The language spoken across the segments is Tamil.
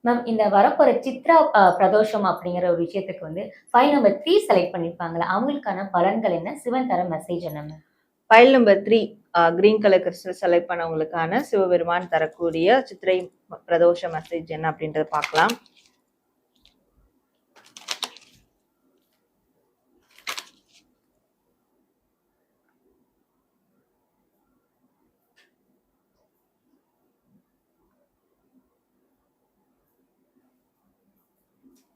மேம் இந்த வரப்போற சித்ரா பிரதோஷம் அப்படிங்கிற ஒரு விஷயத்துக்கு வந்து ஃபைல் நம்பர் 3 செலக்ட் பண்ணியிருப்பாங்கல்ல, அவங்களுக்கான பலன்கள் என்ன? சிவன் தர மெசேஜ் என்ன ma'am? File number 3 green colour crystal select பண்ணவங்களுக்கான சிவபெருமான் தரக்கூடிய சித்திரை பிரதோஷ மெசேஜ் என்ன அப்படின்றத பார்க்கலாம்.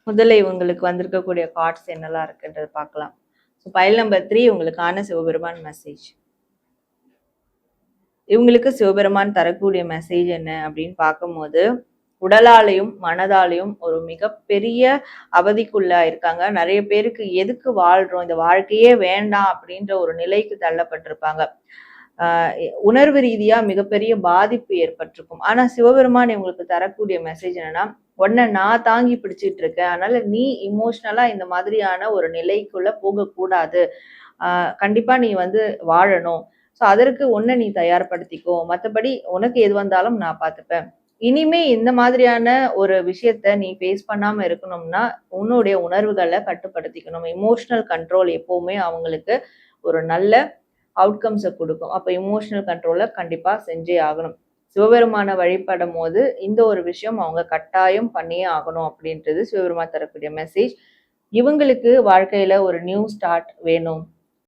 முதல்ல இவங்களுக்கு வந்திருக்கக்கூடிய கார்ட்ஸ் என்னெல்லாம் இருக்குன்றது பார்க்கலாம். ஸோ ஃபைல் நம்பர் 3 உங்களுக்கான சிவபெருமான் மெசேஜ். இவங்களுக்கு சிவபெருமான் தரக்கூடிய மெசேஜ் என்ன அப்படின்னு பார்க்கும்போது, உடலாலையும் மனதாலையும் ஒரு மிகப்பெரிய அவதிக்குள்ளா இருக்காங்க. நிறைய பேருக்கு எதுக்கு வாழ்றோம், இந்த வாழ்க்கையே வேண்டாம் அப்படின்ற ஒரு நிலைக்கு தள்ளப்பட்டிருப்பாங்க. உணர்வு ரீதியா மிகப்பெரிய பாதிப்பு ஏற்பட்டிருக்கும். ஆனா சிவபெருமான் இவங்களுக்கு தரக்கூடிய மெசேஜ் என்னன்னா, உன்னை நான் தாங்கி பிடிச்சிட்டு இருக்கேன், அதனால நீ இமோஷனலா இந்த மாதிரியான ஒரு நிலைக்குள்ள போகக்கூடாது. கண்டிப்பா நீ வந்து வாழணும். ஸோ அதற்கு உன்னை நீ தயார்படுத்திக்கோ, மற்றபடி உனக்கு எது வந்தாலும் நான் பார்த்துப்பேன். இனிமே இந்த மாதிரியான ஒரு விஷயத்த நீ ஃபேஸ் பண்ணாம இருக்கணும்னா உன்னுடைய உணர்வுகளை கட்டுப்படுத்திக்கணும். இமோஷனல் கண்ட்ரோல் எப்பவுமே அவங்களுக்கு ஒரு நல்ல அவுட்கம்ஸை கொடுக்கும். அப்போ இமோஷனல் கண்ட்ரோலை கண்டிப்பா செஞ்சே ஆகணும். சிவபெருமான வழிபடும் போது இந்த ஒரு விஷயம் அவங்க கட்டாயம் பண்ணியே ஆகணும் அப்படின்றது சிவபெருமான் தரக்கூடிய மெசேஜ். இவங்களுக்கு வாழ்க்கையில ஒரு நியூ ஸ்டார்ட் வேணும்,